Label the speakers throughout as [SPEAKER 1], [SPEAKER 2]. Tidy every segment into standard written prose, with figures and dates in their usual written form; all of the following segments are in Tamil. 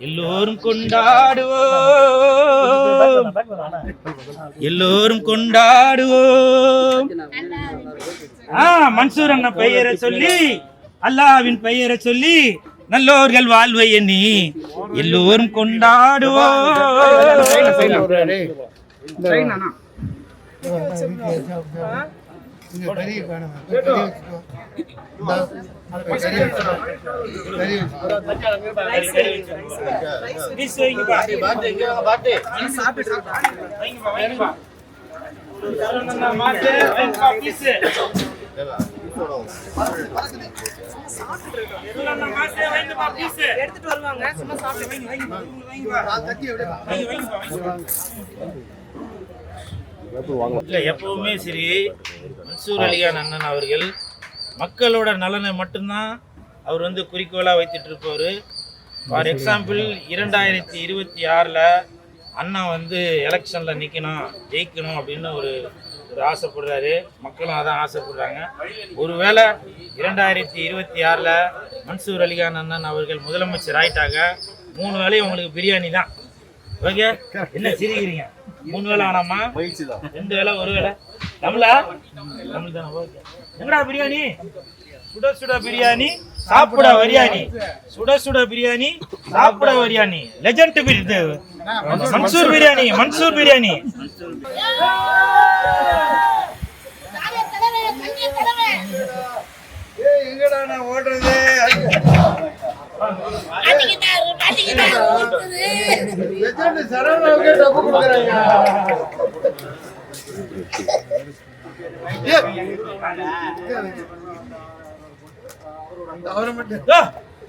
[SPEAKER 1] எல்லோரும் கொண்டாடுவோம், எல்லோரும் கொண்டாடுவோம். மன்சூர் அண்ணன் பெயரை சொல்லி, அல்லாவின் பெயரை சொல்லி, நல்லோர்கள் வாழ்வை எண்ணி எல்லோரும் கொண்டாடுவோம்.
[SPEAKER 2] எடுத்துட்டு வருவாங்க.
[SPEAKER 1] எப்பவுமே சரி, மன்சூர் அலிகான் அண்ணன் அவர்கள் மக்களோட நலனை மட்டும்தான் அவர் வந்து குறிக்கோளாக வைத்துட்டு இருப்பவர். ஃபார் எக்ஸாம்பிள் 2026 அண்ணா வந்து எலெக்ஷனில் நிற்கணும், ஜெயிக்கணும் அப்படின்னு ஒரு ஆசைப்படுறாரு. மக்களும் அதான் ஆசைப்படுறாங்க. ஒருவேளை 2026 மன்சூர் அலிகான் அண்ணன் அவர்கள் முதலமைச்சர் ஆயிட்டாங்க, 3 வேளையும் உங்களுக்கு பிரியாணி தான். ஓகே, என்ன சிரிக்கிறீங்க? 3 வேளை ஆனாமா? 2 வேளை 1 வேளை தமிழா? தமிழ் தானே. ஓகே, என்னடா பிரியாணி? சுட சுட பிரியாணி, சாப்பிட வரியாணி. சுட சுட பிரியாணி, சாப்பிட வரியாணி. லெஜண்ட் பிரியாணி, மன்சூர் பிரியாணி, மன்சூர் பிரியாணி.
[SPEAKER 3] எங்கடா நான் ஓடுறது? சரவணாவுக்கே டப்பு கொடுக்குறாங்க.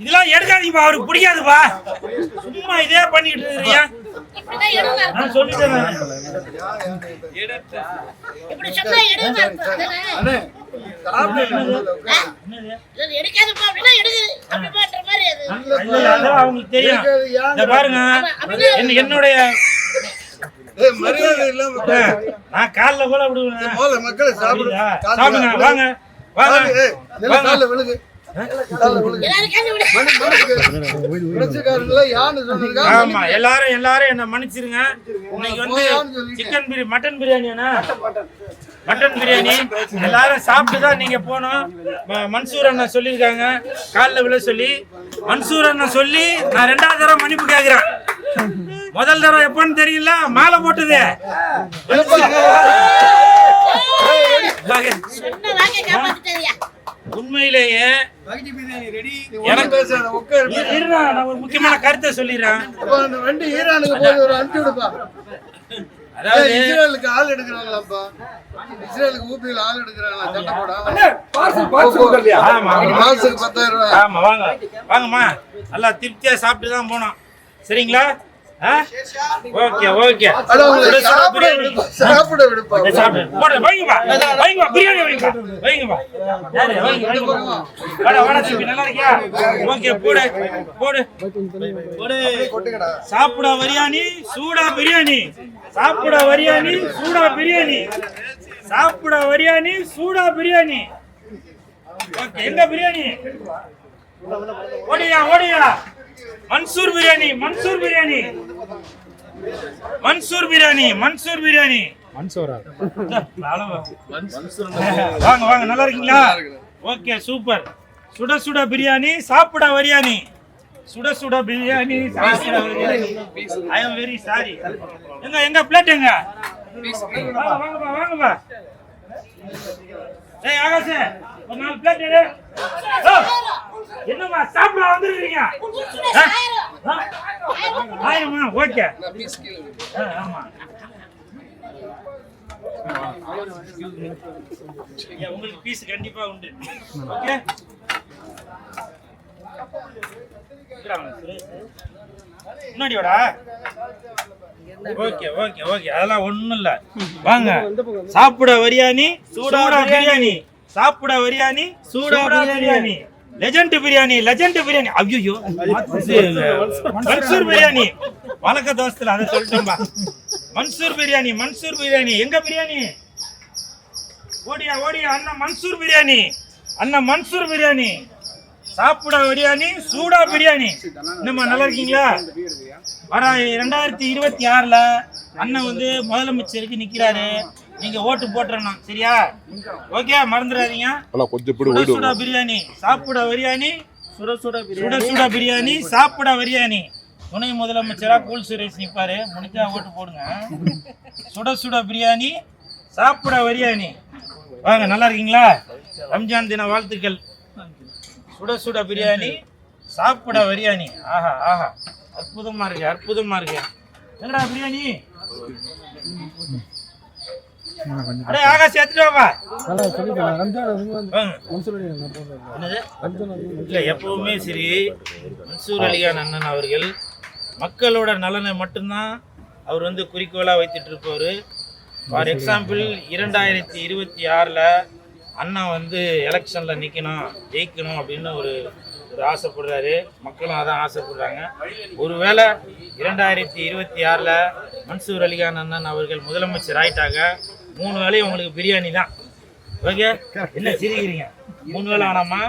[SPEAKER 1] இதெல்லாம் எடுக்காதீங்கப்பா, அவருக்கு பிடிக்காதுப்பா. சும்மா இதே பண்ணிட்டு இருக்கீங்க. நான் சொல்லிட்டேன். அவங்களுக்கு தெரியும். பாருங்க, என்னுடைய நான் காலைல கூட விடுவேன்.
[SPEAKER 3] மக்களை சாப்பிடுங்க,
[SPEAKER 1] வாங்க வாங்க. ஆமா, எல்லாரும் என்ன மன்னிச்சிருங்க. இன்னைக்கு வந்து சிக்கன் பிரியாணி, மட்டன் பிரியாணியாண்ணா, மட்டன் பிரியாணி எல்லாரும் சாப்பிட்டுதான் நீங்க போனோம். மன்சூர் அண்ணன் சொல்லியிருக்காங்க காலில் விழ சொல்லி. மன்சூர் அண்ணன் சொல்லி நான் 2வது தடவை மன்னிப்பு கேட்கிறேன். முதல் தடவை எப்பன்னு தெரியல, மாலை போட்டது. உண்மையிலேயே ஒரு முக்கியமான கருத்தை சொல்லிடுறேன்.
[SPEAKER 3] அதாவது இஸ்ரேலுக்கு ஆள் எடுக்கிறாங்களாப்பா, இஸ்ரேலுக்கு ஊபியில ஆள் எடுக்கிறாங்களா சண்டை போட.
[SPEAKER 1] ஆமா, வாங்க வாங்கம்மா, நல்லா திருப்தியா சாப்பிட்டு தான் போனோம். சரிங்களா? ஓகே ஓகே,
[SPEAKER 3] சாப்பிட விடுப்பா.
[SPEAKER 1] சாப்பிட வரியாணி, சூடா பிரியாணி. சாப்பிட வரியாணி, சூடா பிரியாணி. சாப்பிட வரியாணி, சூடா பிரியாணி. ஓகே, எங்க பிரியாணி? ஓடியா ஓடியா. மன்சூர் பிரியாணி, மன்சூர் பிரியாணி, மன்சூர் பிரியாணி, மன்சூர் பிரியாணி. வாங்க வாங்க, நல்லா இருக்கீங்களா? Okay, super. சுட சுட பிரியாணி, சாப்பிட வரியாணி. சுட சுட பிரியாணி, சாப்பிட வரியாணி. ஐ அம் வெரி சாரி. எங்க பிளேட் எங்க? வாங்கப்பா வாங்கப்பா. ஏய் ஆகாஷ், ஒரு 4 பிளேட் எடு. என்னம்மா சாப்பிட வந்துருக்கீங்க? ஆயிரமா? ஓகே. ஆமா, உங்களுக்கு பீஸ் கண்டிப்பா உண்டு. ஓகே, முன்னாடி வாடா. ஓகே ஓகே ஓகே, அதெல்லாம் ஒண்ணும் இல்ல. வாங்க, சாப்பிட வரியாணி, சூடா பிரியாணி. சாப்பிட வரியாணி, சூடா பிரியாணி. Legend biryani, legend biryani. ஐயோ, மன்சூர் பிரியாணி. வழக்க தோஸ்துல அதை சொல்லிட்டோம்பா. மன்சூர் பிரியாணி, மன்சூர் பிரியாணி. எங்க பிரியாணி? ஓடியா ஓடியா அண்ணா, மன்சூர் பிரியாணி. அண்ணன் மன்சூர் பிரியாணி, சாப்பிட பிரியாணி, சூடா பிரியாணி. என்னம்மா நல்லா இருக்கீங்களா? வர 2026ல அண்ணன் வந்து முதலமைச்சருக்கு நிக்கிறாரு. நீங்க ஓட்டு போட்டுறணும், சரியா? ஓகே, மறந்துடாதீங்க. சுட சுட பிரியாணி, சாப்பிட பிரியாணி, சுட சுட பிரியாணி, சாப்பிட பிரியாணி. துணை முதலமைச்சரா கூல் சுரேஷ் நிற்பாரு, முடிஞ்சா ஓட்டு போடுங்க. சுட சுட பிரியாணி, சாப்பிட பிரியாணி. வாங்க, நல்லா இருக்கீங்களா? ரம்ஜான் தின வாழ்த்துக்கள். சுட சுட பிரியாணி, சாப்பிட பிரியாணி. ஆஹா ஆஹா, அற்புதமா இருக்கு, அற்புதமா இருக்கு. என்னடா பிரியாணி? அடே ஆகாஷ் எடுத்துட்டு வாப்பா. இல்ல, எப்பவுமே சரி, மன்சூர் அலிகான் அண்ணன் அவர்கள் மக்களோட நலனை மட்டும்தான் அவர் வந்து குறிக்கோளா வைத்துட்டு இருப்பவர். ஃபார் எக்ஸாம்பிள் 2026ல அண்ணா வந்து எலெக்ஷன்ல நிற்கணும், ஜெயிக்கணும் அப்படின்னு ஒரு ஆசைப்படுறாரு. மக்களும் அதான் ஆசைப்படுறாங்க. ஒருவேளை 2026ல மன்சூர் அலிகான் அண்ணன் அவர்கள் முதலமைச்சர் ஆயிட்டாங்க, 3 வேளையும் உங்களுக்கு பிரியாணி தான். ஓகே, என்ன சிரிக்கிறீங்க? 3 வேளை வேணாமா?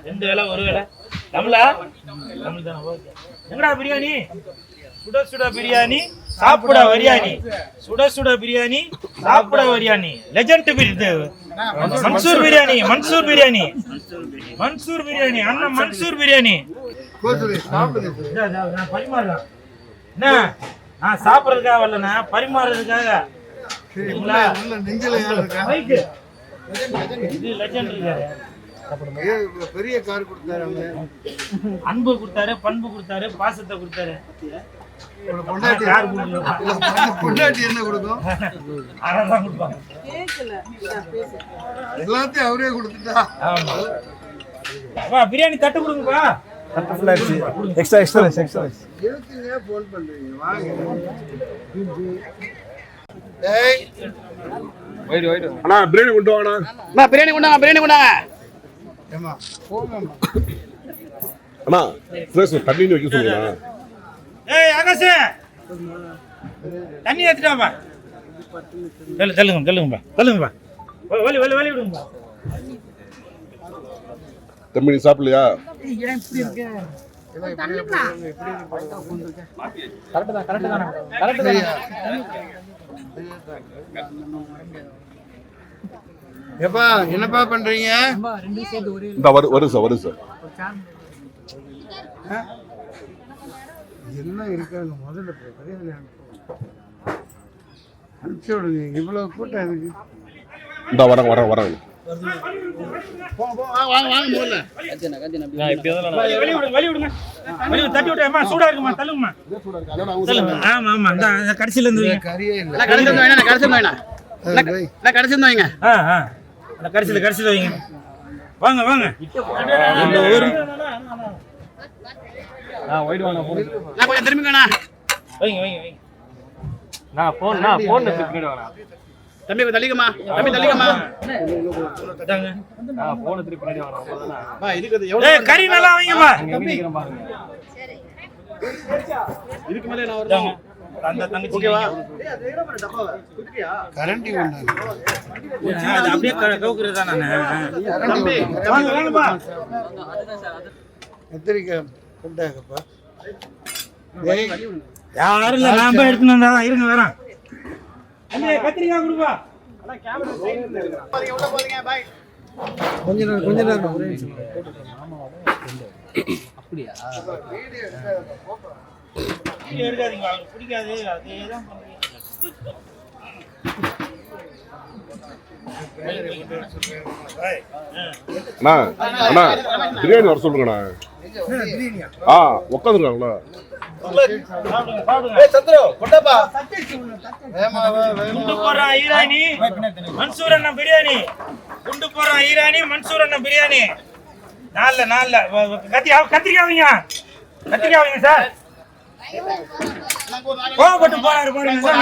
[SPEAKER 1] 2 வேளை, 1 வேளை? தமிழா? தமிழ் தானே. ஓகே, என்னடா பிரியாணி? சுட சுட பிரியாணி, சாப்பிட பிரியாணி. சுட சுட பிரியாணி, சாப்பிட பிரியாணி. லெஜெண்ட் பிரியாணி, மன்சூர் பிரியாணி, மன்சூர் பிரியாணி, மன்சூர் பிரியாணி. அண்ணன் மன்சூர் பிரியாணி. நான் பரிமாறலாம் என்ன? நான் சாப்பிட்றதுக்காக வரலண்ணா, பரிமாறுறதுக்காக.
[SPEAKER 3] பெரிய கார் கொடுத்தாரு,
[SPEAKER 1] அன்பு கொடுத்தாரு, பண்பு கொடுத்தாரு, பாசத்தை கொடுத்தாரு.
[SPEAKER 3] பொண்டாட்டி என்ன கொடுக்கும்?
[SPEAKER 1] அதான் கொடுப்பாங்க.
[SPEAKER 3] எல்லாத்தையும் அவரே கொடுத்துட்டா.
[SPEAKER 1] பிரியாணி தட்டு கொடுங்கப்பா.
[SPEAKER 3] எதுக்குங்க போன் பண்றீங்க? வாங்க.
[SPEAKER 4] அண்ணா பிரியாணி கொண்டு வாங்கண்ணா.
[SPEAKER 5] பிரியாணி கொண்டாங்க, பிரியாணி கொண்டாங்க.
[SPEAKER 3] ஏமா போங்கம்மா.
[SPEAKER 4] அண்ணா ஃப்ரெஷ் தண்ணி வைக்க சொல்லுங்க.
[SPEAKER 1] ஏய் ஆகாஷ், தண்ணி எடுத்துட்டாப்பா. தள்ளுங்கப்பா, தள்ளுங்கப்பா. வலி வலி வலி விடுங்கப்பா.
[SPEAKER 4] தம்பி நீ சாப்பிடலையா?
[SPEAKER 3] எப்பா என்னப்பா பண்றீங்க?
[SPEAKER 4] வரும் சார்.
[SPEAKER 3] எல்லாம் இருக்காங்க. முதல்ல அனுப்பிச்சு விடுங்க. இவ்வளவு கூட்டம் இருக்கு.
[SPEAKER 4] இந்த வரேன்.
[SPEAKER 1] வலி விடுங்க. தட்டி விட்டு சூடா இருக்குமா? தள்ளுங்கம்மா. ஆமா ஆமா, இந்த கடைசியில இருந்து
[SPEAKER 3] கறியே இல்லை.
[SPEAKER 5] கடைசியில் வைங்க.
[SPEAKER 1] கடைசியில வைங்க. வாங்க வாங்க.
[SPEAKER 5] கொஞ்சம் திரும்பிக்கண்ணா.
[SPEAKER 1] வைங்க வைங்க வைங்க.
[SPEAKER 5] தம்பி தள்ளிக்கமா, தம்பி தள்ளிக்கமா.
[SPEAKER 1] கறி நல்லா வைங்கம்மா.
[SPEAKER 5] இதுக்கு மேலே நான் வருவேன்.
[SPEAKER 1] அந்த தங்கச்சி
[SPEAKER 3] கரண்டி
[SPEAKER 1] அது அப்படியே கவுக்குறதா?
[SPEAKER 3] தம்பி கத்திரிக்காய் கொண்டாங்கப்பா.
[SPEAKER 1] யாரும் இல்லை, நான் போய் எடுத்துன்னு வந்தா இருங்க வரேன். கத்திரிக்காய் கொடுப்பா.
[SPEAKER 3] கொஞ்ச நேரம்
[SPEAKER 5] அப்படியா?
[SPEAKER 1] எடுக்காதீங்க, அவருக்கு பிடிக்காது. அதேதான் பண்ணுறீங்க.
[SPEAKER 4] அண்ணா பிரியாணி வர சொல்லுங்கண்ணா. உட்காந்துருக்காங்களா?
[SPEAKER 1] குண்டு போடுறான் ஈரானி, மன்சூர் அண்ணன் பிரியாணி. குண்டு போடுறான் ஈரானி, மன்சூர் அண்ணன் பிரியாணி. நாலு கத்திரிக்காய் சார். கோவப்பட்டு போறாரு பாருங்க சார்.